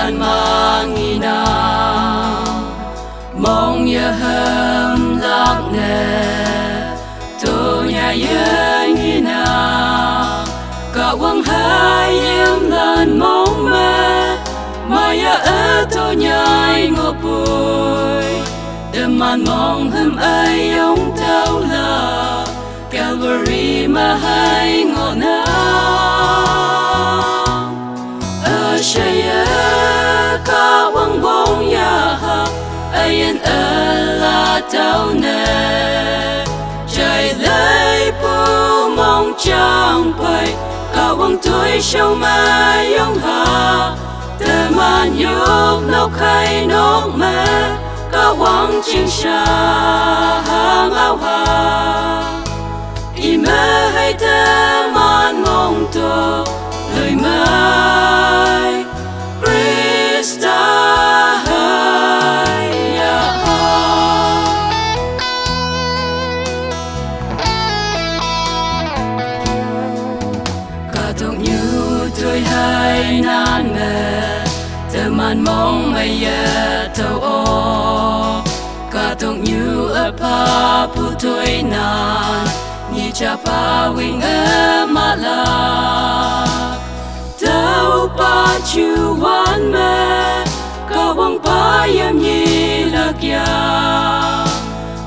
lan mangina mong ya hâm lạc nè tu nhà yên hina cả quang hai yếm lan mong mẹ mà ya ở tu nhai ngô bùi đêm màn mong hâm ai ông tao là Calvary mà hai ngô na ở shaya cả quang bông ya ha ai ở là tao nè trời lấy bu mong chẳng bay cả quang tuổi sâu mà yong ha từ màn nhúc nấu khay nấu mẹ cả quang chinh xa hàng áo hà y mẹ hay thế màn mong tô lời mai Krista tôi hay nan mẹ từ màn mong mây ya tàu ô cả tụng như ở pa pu tôi nan ni cha pa wing e ma la tàu pa chu wan mẹ cả wang pa yam ni la kya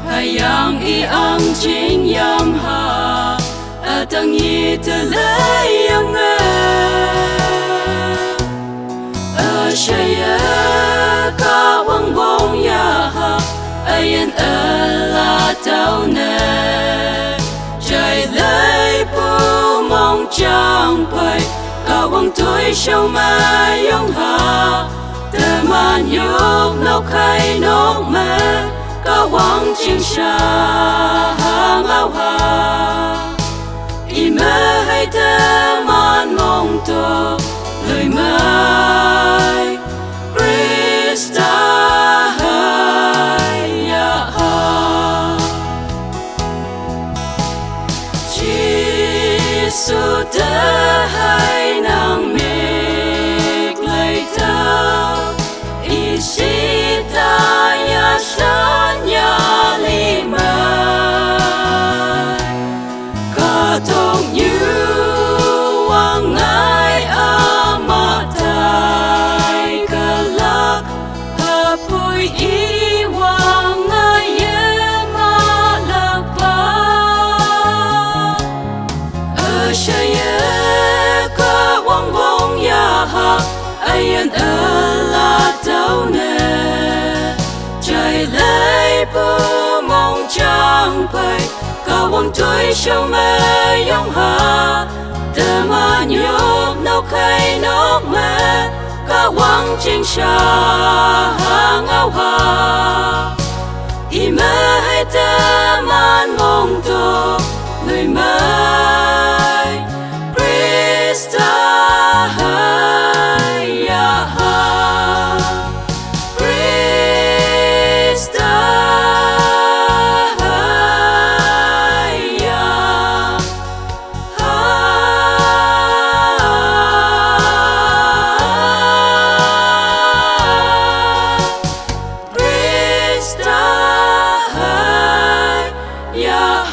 hayang i ang ching yam ha tang yi te lấy yang shaya cả quang bông ya ha ai ở là tao nè trời lấy bu mong chẳng bay cả quang tuổi sâu mà yong ha từ màn nhúc nấu khay nấu mẹ cả quang chinh xa hàng áo hà y mẹ hay thế màn mong tô lời mai Krista ya Jesus đã hay nàng mệt lấy tao isita ya san ya li mai cả tông như hoàng ngài ai ở là tao nè trời lấy bu mong chẳng bay cả quang tuổi sâu mẹ yong ha từ mà nhúc nấu khay nấu mẹ cả quang chinh xa hàng áo hà y mẹ hay thế màn mong tô lời mai Krista ya